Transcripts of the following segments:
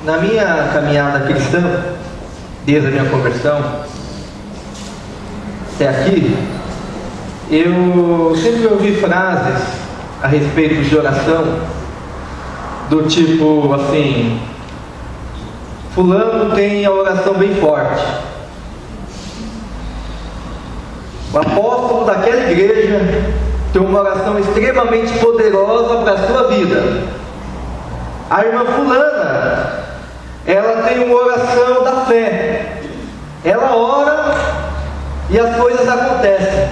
Na minha caminhada cristã, desde a minha conversão até aqui, eu sempre ouvi frases a respeito de oração, do tipo assim: fulano tem a oração bem forte, o apóstolo daquela igreja tem uma oração extremamente poderosa para a sua vida, a irmã fulana, ela tem uma oração da fé, ela ora e as coisas acontecem.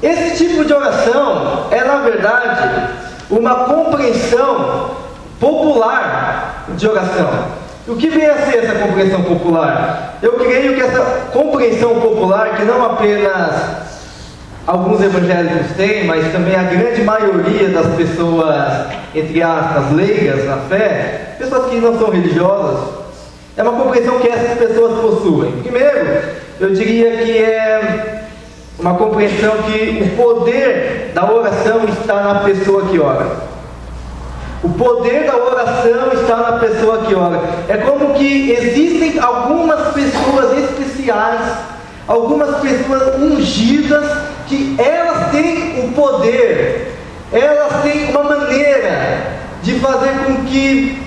Esse tipo de oração é, na verdade, uma compreensão popular de oração. O que vem a ser essa compreensão popular? Eu creio que essa compreensão popular, que não apenas alguns evangélicos têm, mas também a grande maioria das pessoas, entre aspas, leigas na fé, pessoas que não são religiosas, é uma compreensão que essas pessoas possuem. Primeiro, eu diria que é uma compreensão que o poder da oração está na pessoa que ora. O poder da oração está na pessoa que ora. É como que existem algumas pessoas especiais, algumas pessoas ungidas, que elas têm o poder, elas têm uma maneira de fazer com que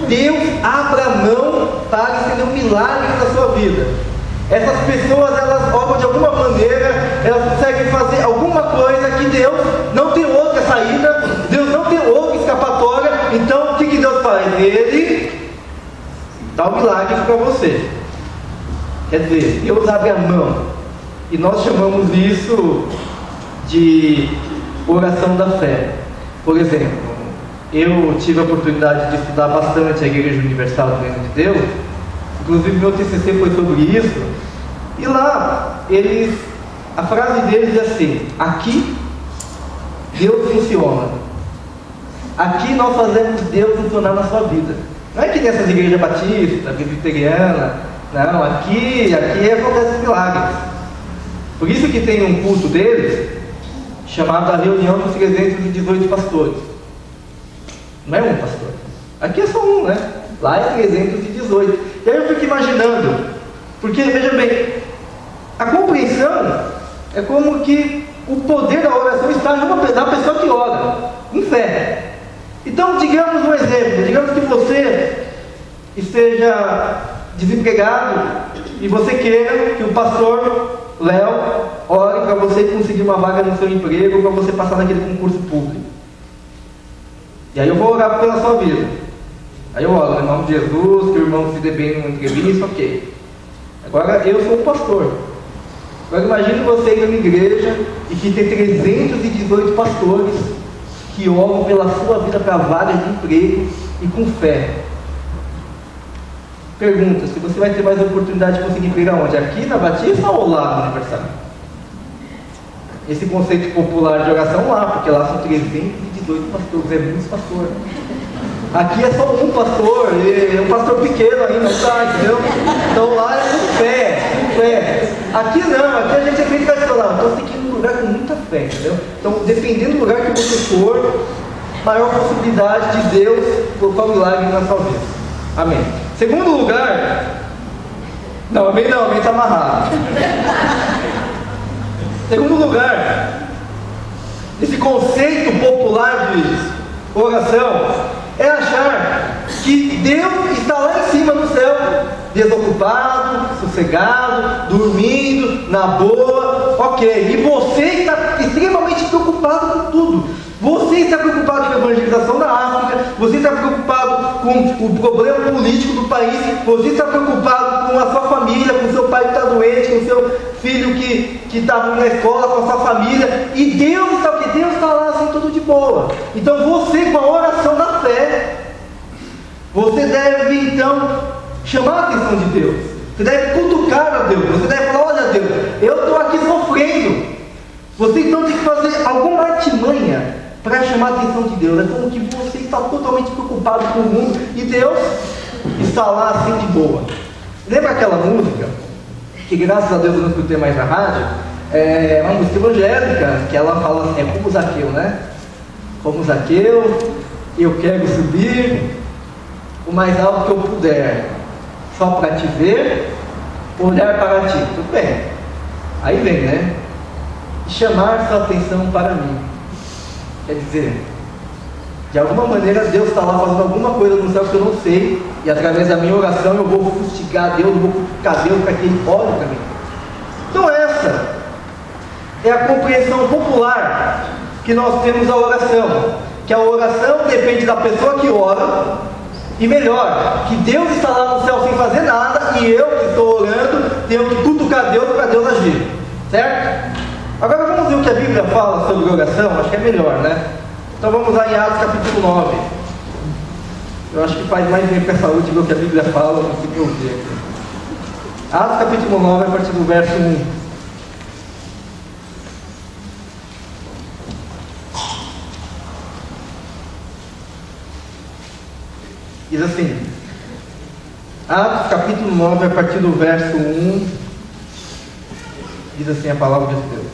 Deus abra a mão para estender um milagre na sua vida. Essas pessoas, elas oram de alguma maneira, elas conseguem fazer alguma coisa que Deus não tem outra saída, Deus não tem outra escapatória. Então o que Deus faz? Ele dá um milagre para você. Quer dizer, Deus abre a mão. E nós chamamos isso de oração da fé. Por exemplo, eu tive a oportunidade de estudar bastante a Igreja Universal do Reino de Deus. Inclusive meu TCC foi sobre isso. E lá, a frase deles é assim: aqui Deus funciona. Aqui nós fazemos Deus funcionar na sua vida. Não é que nessas igrejas batistas, presbiteriana. Não, aqui acontece milagres. Por isso que tem um culto deles chamado a reunião dos 318 pastores. Não é um pastor. Aqui é só um, né? Lá é 318. E aí eu fico imaginando, porque veja bem, a compreensão é como que o poder da oração está na pessoa que ora, em fé. Então, digamos um exemplo, digamos que você esteja desempregado e você queira que o pastor Léo ore para você conseguir uma vaga no seu emprego, para você passar naquele concurso público. E aí eu vou orar pela sua vida. Aí eu oro, no nome de Jesus, que o irmão se dê bem numa entrevista, ok. Agora eu sou um pastor. Agora imagine você ir numa igreja e que tem 318 pastores que oram pela sua vida para vaga de emprego e com fé. Pergunta, se você vai ter mais oportunidade de conseguir emprego aonde? Aqui na Batista ou lá no Universal? Esse conceito popular de oração lá, porque lá são 318 pastores, é muitos pastores. Aqui é só um pastor, é um pastor pequeno ainda, tá, entendeu? Então lá é com fé. Aqui não, aqui a gente é bem tradicional, então você tem que ir num lugar com muita fé, entendeu? Então, dependendo do lugar que você for, maior possibilidade de Deus colocar um milagre na sua vida. Amém. Segundo lugar, amém está amarrado. Segundo lugar, esse conceito popular de oração é achar que Deus está lá em cima no céu, desocupado, sossegado, dormindo, na boa, ok. E você está extremamente preocupado com tudo. Você está preocupado com a evangelização da África, você está preocupado com o problema político do país, você está preocupado com a sua família, com o seu pai que está doente, com o seu filho que está na escola, com a sua família, e Deus está lá assim, tudo de boa. Então você, com a oração da fé, você deve então chamar a atenção de Deus, você deve cutucar a Deus, você deve falar: olha Deus, eu estou aqui sofrendo. Você então tem que fazer alguma artimanha para chamar a atenção de Deus. É como que você está totalmente preocupado com o mundo e Deus está lá assim de boa. Lembra aquela música que, graças a Deus, eu não escutei mais na rádio? É uma música evangélica que ela fala assim, é como Zaqueu, né? Como Zaqueu, eu quero subir. o mais alto que eu puder, só para te ver, olhar para ti. Tudo bem. Aí vem, né? Chamar sua atenção para mim. Quer dizer, de alguma maneira Deus está lá fazendo alguma coisa no céu que eu não sei, e através da minha oração eu vou fustigar Deus, eu vou fustigar Deus para que Ele olhe para mim. Então essa é a compreensão popular que nós temos da oração, que a oração depende da pessoa que ora, e melhor, que Deus está lá no céu sem fazer nada, e eu que estou orando tenho que cutucar Deus para Deus agir, certo? Agora vamos ver o que a Bíblia fala sobre oração, acho que é melhor, né? Então vamos lá em Atos capítulo 9. Eu acho que faz mais bem para a saúde ver o que a Bíblia fala do que eu ouvir aqui. Atos capítulo 9, a partir do verso 1. Diz assim, Atos capítulo 9, a partir do verso 1, diz assim a palavra de Deus.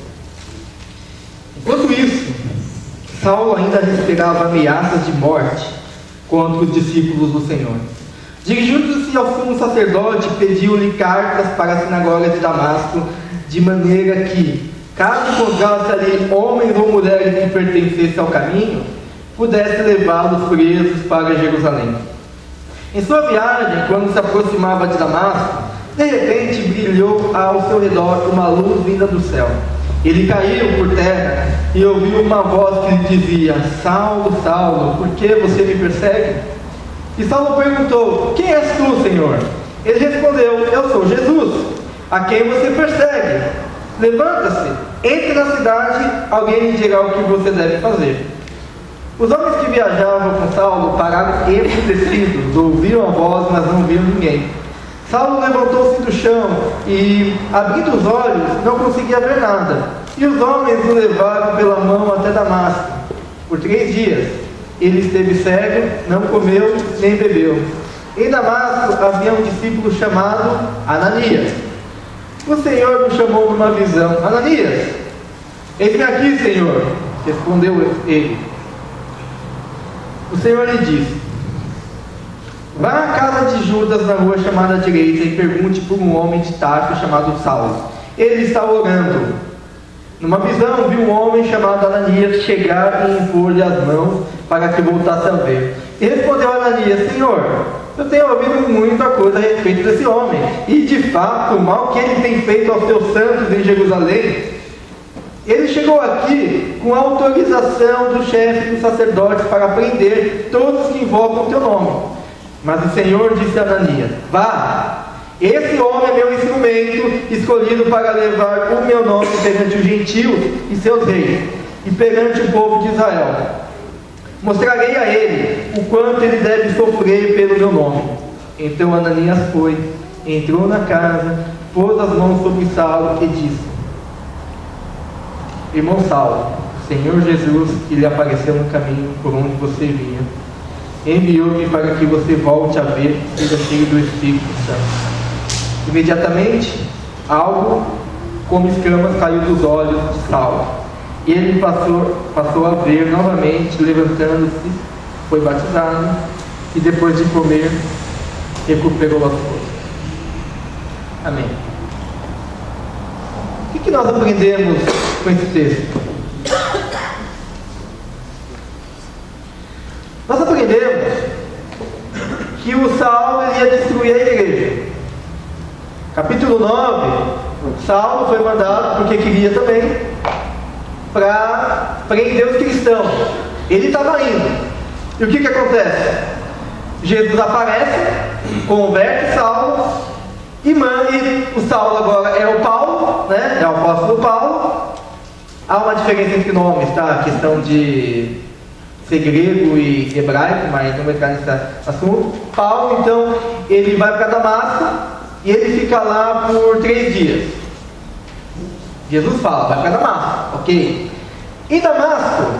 Enquanto isso, Saulo ainda respirava ameaças de morte contra os discípulos do Senhor. Dirigindo-se ao sumo sacerdote, pediu-lhe cartas para a sinagoga de Damasco, de maneira que, caso encontrasse ali homens ou mulheres que pertencessem ao caminho, pudesse levá-los presos para Jerusalém. Em sua viagem, quando se aproximava de Damasco, de repente brilhou ao seu redor uma luz vinda do céu. Ele caiu por terra e ouviu uma voz que lhe dizia: Saulo, Saulo, por que você me persegue? E Saulo perguntou: quem és tu, Senhor? Ele respondeu: eu sou Jesus, a quem você persegue. Levanta-se, entre na cidade, alguém lhe dirá o que você deve fazer. Os homens que viajavam com Saulo pararam emudecidos, ouviram a voz, mas não viram ninguém. Saulo levantou-se do chão e, abrindo os olhos, não conseguia ver nada. E os homens o levaram pela mão até Damasco. Por 3 dias ele esteve cego, não comeu nem bebeu. Em Damasco havia um discípulo chamado Ananias. O Senhor o chamou numa visão: Ananias, eis-me aqui, Senhor. Respondeu ele. O Senhor lhe disse: vá à casa de Judas na rua chamada direita e pergunte por um homem de Tarso chamado Saulo. Ele está orando. Numa visão viu um homem chamado Ananias chegar e impor-lhe as mãos para que voltasse a ver. E respondeu Ananias: Senhor, eu tenho ouvido muita coisa a respeito desse homem, e de fato o mal que ele tem feito aos teus santos em Jerusalém. Ele chegou aqui com a autorização do chefe dos sacerdotes para prender todos que invocam o teu nome. Mas o Senhor disse a Ananias: vá, esse homem é meu instrumento, escolhido para levar o meu nome perante os gentios e seus reis, e perante o povo de Israel. Mostrarei a ele o quanto ele deve sofrer pelo meu nome. Então Ananias foi, entrou na casa, pôs as mãos sobre Saulo e disse: irmão Saulo, o Senhor Jesus, que lhe apareceu no caminho por onde você vinha, enviou-me para que você volte a ver e seja cheio do Espírito Santo. Imediatamente, algo como escamas caiu dos olhos de Saulo. E ele passou a ver novamente, levantando-se, foi batizado, e depois de comer, recuperou as forças. Amém. O que nós aprendemos com esse texto? Nós aprendemos que o Saulo ia destruir a igreja. Capítulo 9, Saulo foi mandado, porque queria também, para prender os cristãos. Ele estava indo. E o que acontece? Jesus aparece, converte Saulo, e o Saulo agora é o Paulo, né? É o apóstolo Paulo. Há uma diferença entre nomes, tá? A questão de ser grego e hebraico, mas não vou entrar nesse assunto. Paulo, então, ele vai para Damasco e ele fica lá por 3 dias. Jesus fala: vai para Damasco, ok? Em Damasco,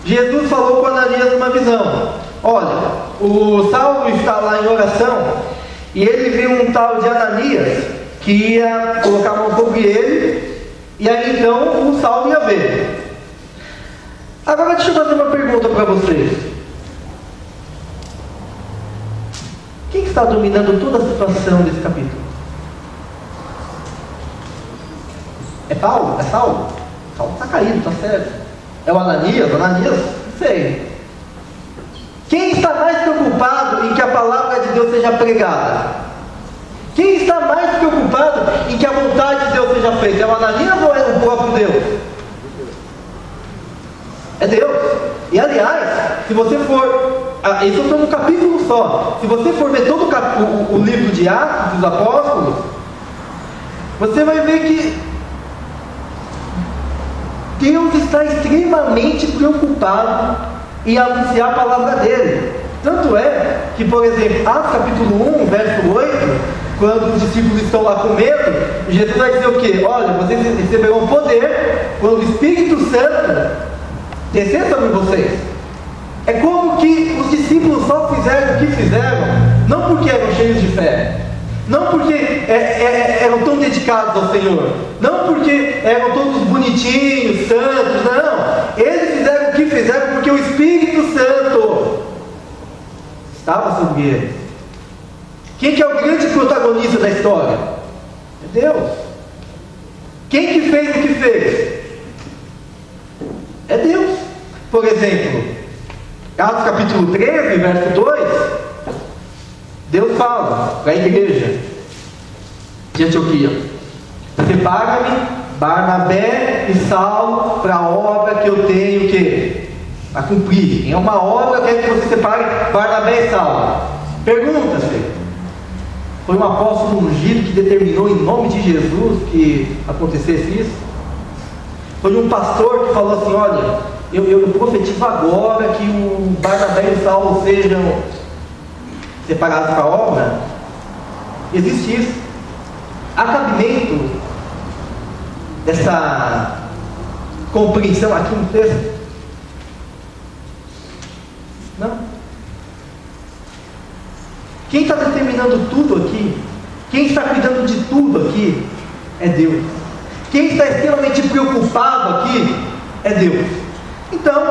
Jesus falou com Ananias numa visão: olha, o Saulo está lá em oração, e ele viu um tal de Ananias que ia colocar a mão sobre ele, e aí então o Saulo ia ver. Agora deixa eu fazer uma pergunta para vocês. está dominando toda a situação desse capítulo? É Paulo? É Saulo? Saulo está caído, está certo. É o Ananias? Ananias? Não sei. Quem está mais preocupado em que a palavra de Deus seja pregada? Quem está mais preocupado em que a vontade de Deus seja feita? É o Ananias ou é o próprio Deus? É Deus. E aliás, se você for... isso eu estou no capítulo só. Se você for ver todo o livro de Atos dos Apóstolos, você vai ver que Deus está extremamente preocupado em anunciar a palavra dele. Tanto é que, por exemplo, Atos capítulo 1, verso 8, quando os discípulos estão lá com medo, Jesus vai dizer o quê? Olha, vocês receberão poder quando o Espírito Santo descer sobre vocês. É como que os discípulos só fizeram o que fizeram, não porque eram cheios de fé, não porque eram tão dedicados ao Senhor, não porque eram todos bonitinhos, santos, não. Eles fizeram o que fizeram porque o Espírito Santo estava sobre eles. Quem que é o grande protagonista da história? É Deus. Quem que fez o que fez? É Deus. Por exemplo, Atos capítulo 13, verso 2, Deus fala para a igreja de Antioquia: separa-me Barnabé e Saulo para a obra que eu tenho que a cumprir. É uma obra que você separe Barnabé e Saulo. Pergunta-se: foi um apóstolo ungido que determinou em nome de Jesus que acontecesse isso? Foi um pastor que falou assim: olha, eu profetizo agora que o Barnabé e o Saulo sejam separados para a obra? Existe isso? Há cabimento dessa compreensão aqui no texto? Não. Quem está determinando tudo aqui, quem está cuidando de tudo aqui, é Deus. Quem está extremamente preocupado aqui, é Deus. Então,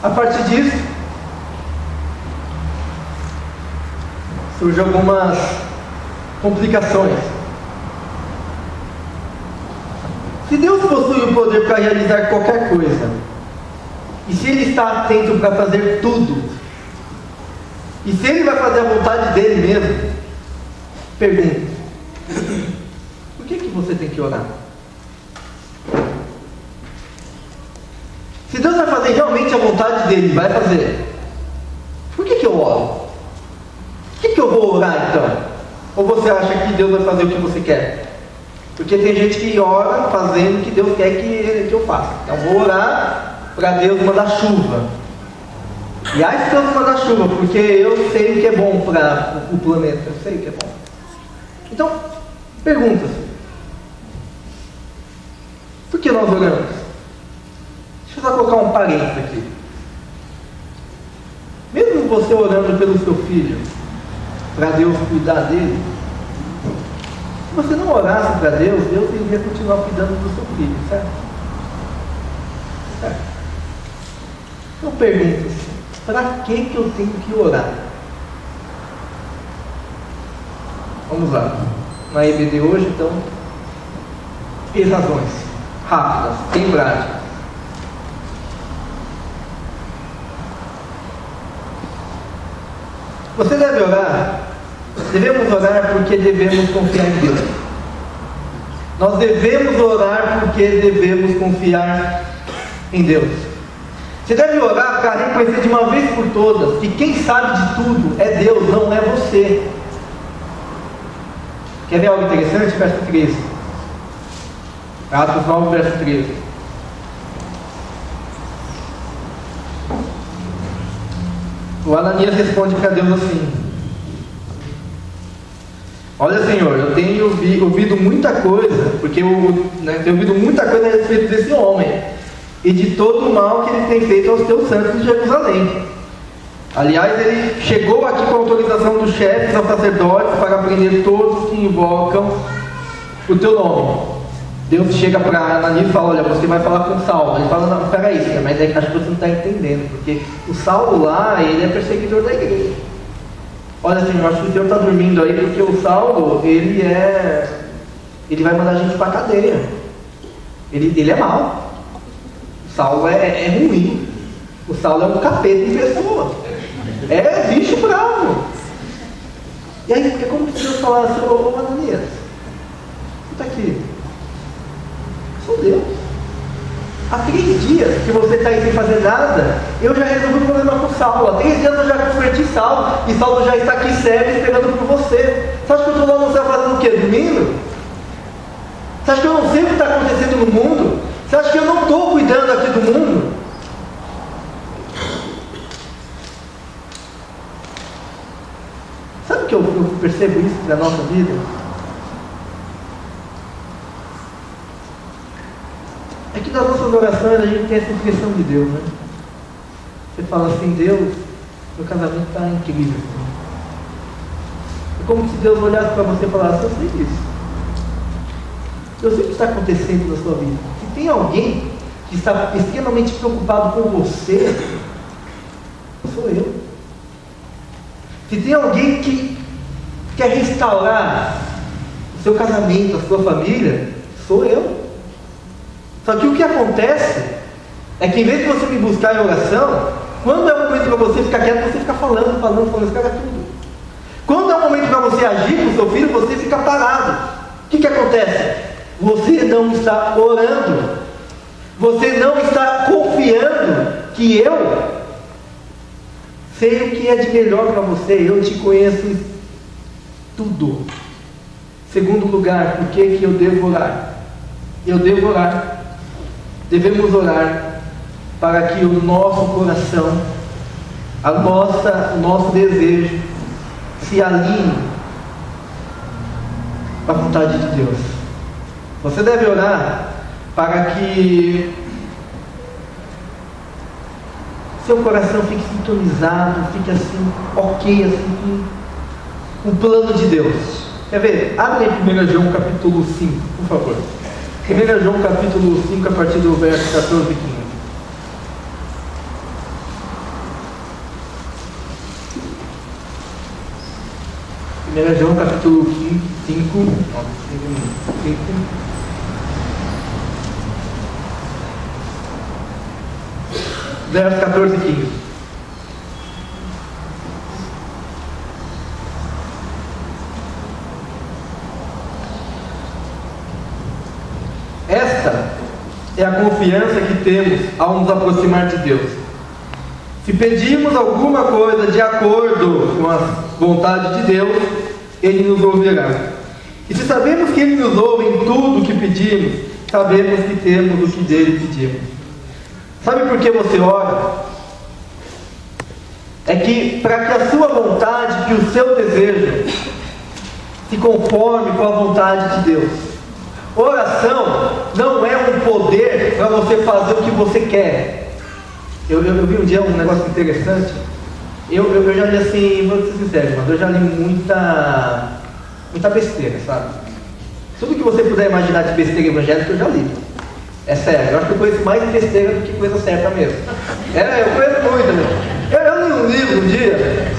a partir disso, surgem algumas complicações. Se Deus possui o poder para realizar qualquer coisa, e se Ele está atento para fazer tudo, e se Ele vai fazer a vontade dEle mesmo, pergunto: por que você tem que orar? Se Deus vai fazer realmente a vontade dEle, vai fazer, por que eu oro? Por que eu vou orar então? Ou você acha que Deus vai fazer o que você quer? Porque tem gente que ora fazendo o que Deus quer que eu faça. Então vou orar para Deus mandar chuva. E ai, se Deus mandar chuva, porque eu sei o que é bom para o planeta, eu sei o que é bom. Então, pergunta-se: por que nós oramos? Deixa eu só colocar um parênteses aqui. Mesmo você orando pelo seu filho, para Deus cuidar dele, se você não orasse para Deus, Deus iria continuar cuidando do seu filho, certo? Certo? Então pergunta-se: para que eu tenho que orar? Vamos lá. Na EBD hoje, então, 3 razões rápidas, bem práticas. Você deve orar. Devemos orar porque devemos confiar em Deus. Nós devemos orar porque devemos confiar em Deus. Você deve orar para reconhecer de uma vez por todas que quem sabe de tudo é Deus, não é você. Quer ver algo interessante? Verso 13. Atos 9, verso 13. O Ananias responde para Deus assim: olha, Senhor, eu tenho ouvido muita coisa, porque eu tenho ouvido muita coisa a respeito desse homem e de todo o mal que ele tem feito aos teus santos de Jerusalém. Aliás, ele chegou aqui com a autorização dos chefes aos sacerdotes para prender todos que invocam o teu nome. Deus chega para Ananias e fala: olha, você vai falar com Saulo. Ele fala: não, peraí, mas acho que você não está entendendo, porque o Saulo lá, ele é perseguidor da igreja. Olha, Senhor, acho que o Senhor está dormindo aí, porque o Saulo, ele vai mandar a gente para a cadeia. Ele é mau. O Saulo é ruim. O Saulo é um capeta em pessoa. É bicho bravo. E aí é como se Deus falasse: ô Ananias, escuta aqui, sou Deus. Há 3 dias que você está aí sem fazer nada, eu já resolvi o problema com Saulo. Há 3 dias eu já converti Saulo, e Saulo já está aqui cego esperando por você. Você acha que eu estou lá no céu fazendo o quê? Dormindo? Você acha que eu não sei o que está acontecendo no mundo? Você acha que eu não estou cuidando aqui do mundo? Sabe o que eu percebo isso na nossa vida? É que nas nossas orações a gente tem essa impressão de Deus, né? Você fala assim: Deus, meu casamento está incrível. É como se Deus olhasse para você e falasse: eu sei disso. Eu sei o que está acontecendo na sua vida. Se tem alguém que está extremamente preocupado com você, sou eu. Se tem alguém que quer restaurar o seu casamento, a sua família, sou eu. Só que o que acontece é que, em vez de você me buscar em oração, quando é o momento para você ficar quieto, você fica falando, escreve tudo. Quando é o momento para você agir com o seu filho, você fica parado. O que acontece? Você não está orando. Você não está confiando que eu sei o que é de melhor para você. Eu te conheço em tudo. Segundo lugar, por que eu devo orar? Eu devo orar. Devemos orar para que o nosso coração, o nosso desejo se alinhe com a vontade de Deus. Você deve orar para que seu coração fique sintonizado, fique assim, ok, assim, com o plano de Deus. Quer ver? Abre aí 1 João capítulo 5, por favor. 1 João capítulo 5, a partir do verso 14 e 15. 1 João capítulo 5, versos 14 e 15. Esta é a confiança que temos ao nos aproximar de Deus. Se pedimos alguma coisa de acordo com a vontade de Deus, Ele nos ouvirá. E se sabemos que Ele nos ouve em tudo o que pedimos, sabemos que temos o que dele pedimos. Sabe por que você ora? É que para que a sua vontade, que o seu desejo se conforme com a vontade de Deus. Oração não é um poder para você fazer o que você quer. Eu vi um dia um negócio interessante. Eu já li assim, vou ser sincero, mas eu já li muita besteira, sabe? Tudo que você puder imaginar de besteira evangélica eu já li. É sério, eu acho que eu conheço mais besteira do que coisa certa mesmo. Eu conheço muito mesmo. Eu li um livro um dia.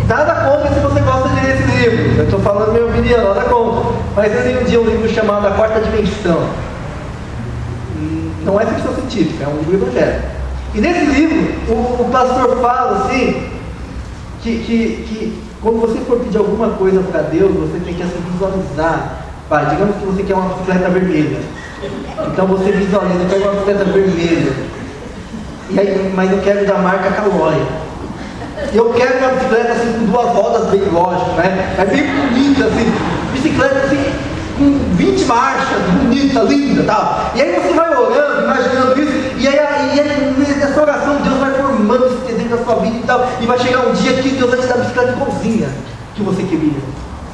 Nada contra se você gosta de ler esse livro. Eu estou falando minha opinião, nada contra. Mas eu li um dia um livro chamado A Quarta Dimensão. Não é ficção científica, é um livro evangélico. E nesse livro, o pastor fala assim, que quando você for pedir alguma coisa para Deus, você tem que assim, visualizar. Digamos que você quer uma bicicleta vermelha. Então você visualiza, pega uma bicicleta vermelha. E aí, mas eu quero da marca Calói. Eu quero uma bicicleta assim, com 2 rodas bem lógico, né? É bem bonita, assim, bicicleta assim, com 20 marchas, bonita, linda, tal. E aí você vai orando, imaginando isso, e aí nessa oração Deus vai formando esse desejo da sua vida e tal, e vai chegar um dia que Deus vai te dar a bicicleta igualzinha que você queria,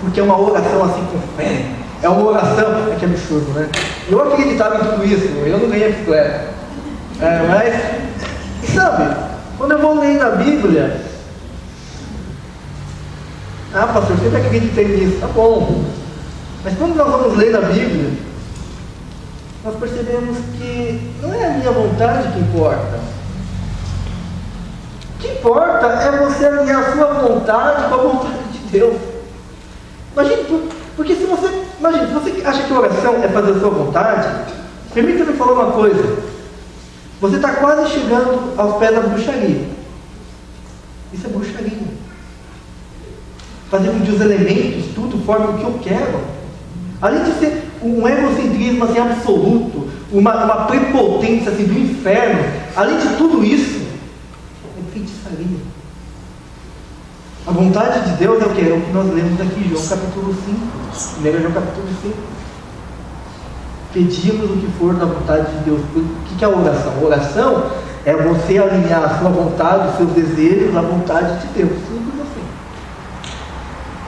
porque é uma oração assim com fé, é uma oração, que absurdo, né? Eu acreditava em tudo isso, eu não ganhei a bicicleta, mas, sabe, quando eu vou ler na Bíblia, pastor, sempre acreditei nisso, tá bom. Mas quando nós vamos ler na Bíblia, nós percebemos que não é a minha vontade que importa. O O que importa é você alinhar a sua vontade com a vontade de Deus. Imagine, porque se você acha que oração é fazer a sua vontade, permita-me falar uma coisa. Você está quase chegando aos pés da bruxaria. Isso é bruxaria. Fazer com que os elementos, tudo, formem o que eu quero. Além de ser um egocentrismo assim, absoluto, uma prepotência assim, do inferno, além de tudo isso, é feitiçaria. A vontade de Deus é o que? É o que nós lemos aqui em João capítulo 5. 1 João capítulo 5. Pedimos o que for da vontade de Deus. O que é a oração? A oração é você alinhar a sua vontade, os seus desejos à vontade de Deus. Simples assim.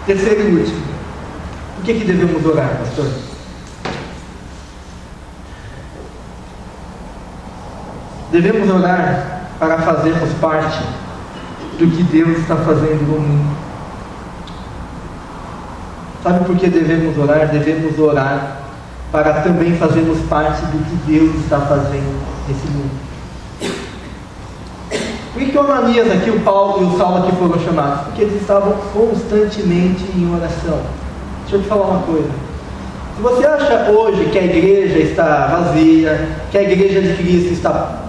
Terceiro e último. O que devemos orar, pastor? Devemos orar para fazermos parte do que Deus está fazendo no mundo. Sabe por que devemos orar? Devemos orar para também fazermos parte do que Deus está fazendo nesse mundo. Por que o Ananias aqui, o Paulo e o Saulo aqui foram chamados? Porque eles estavam constantemente em oração. Deixa eu te falar uma coisa. Se você acha hoje que a igreja está vazia, que a igreja de Cristo está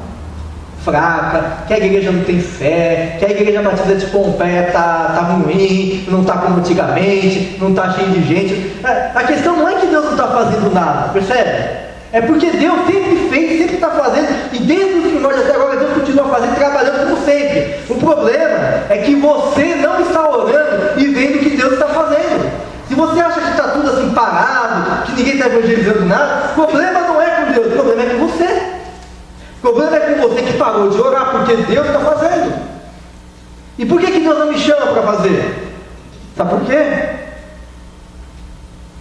fraca, que a igreja não tem fé, que a igreja batista de Pompeia está ruim, não está como antigamente, não está cheio de gente. A questão não é que Deus não está fazendo nada, percebe? É porque Deus sempre fez, sempre está fazendo, e desde os primórdios até agora Deus continua fazendo, trabalhando como sempre. O problema é que você não está orando e vendo o que Deus está fazendo. Se você acha que está tudo assim parado, que ninguém está evangelizando nada, o problema não é com Deus, o problema é com você. O problema é com você que parou de orar, porque Deus está fazendo. E por que Deus não me chama para fazer? Sabe por quê? É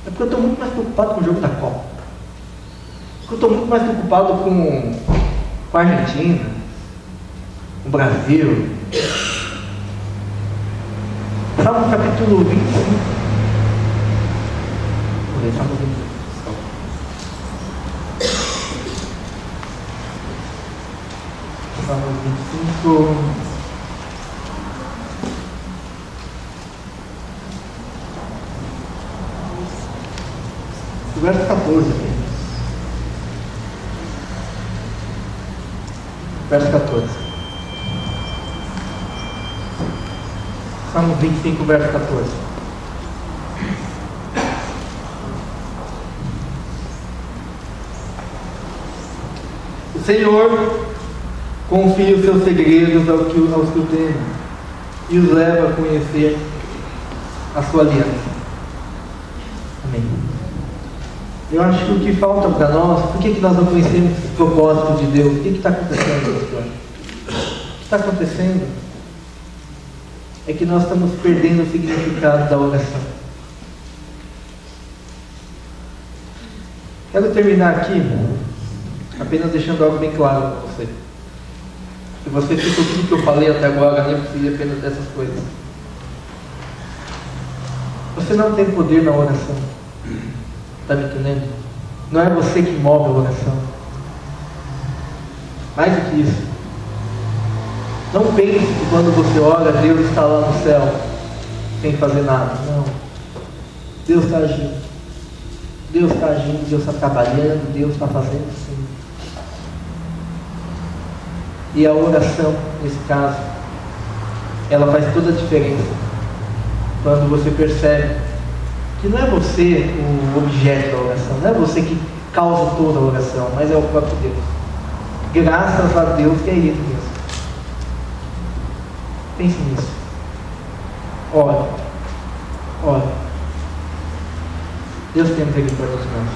porque eu estou muito mais preocupado com o jogo da Copa. Porque eu estou muito mais preocupado com a Argentina, com o Brasil. Salmo capítulo 25. Salmo 25. Salmo 25. O verso 14 aqui. Verso 14. Salmo 25, verso 14. O Senhor confia os seus segredos aos que o temem e os leva a conhecer a sua aliança. Amém. Eu acho que o que falta para nós, por que nós não conhecemos o propósito de Deus? O que está acontecendo, pastor? O que está acontecendo é que nós estamos perdendo o significado da oração. Quero terminar aqui apenas deixando algo bem claro para você. Se você ficou tudo que eu falei até agora, nem precisa apenas dessas coisas. Você não tem poder na oração. Está me entendendo? Não é você que move a oração. Mais do que isso. Não pense que quando você ora, Deus está lá no céu, sem fazer nada. Não. Deus está agindo. Deus está agindo, Deus está trabalhando, Deus está fazendo sim. E a oração, nesse caso, ela faz toda a diferença. Quando você percebe que não é você o objeto da oração, não é você que causa toda a oração, mas é o próprio Deus. Graças a Deus que é Ele mesmo. Pense nisso. Ore. Ore. Deus tem misericórdia de nós.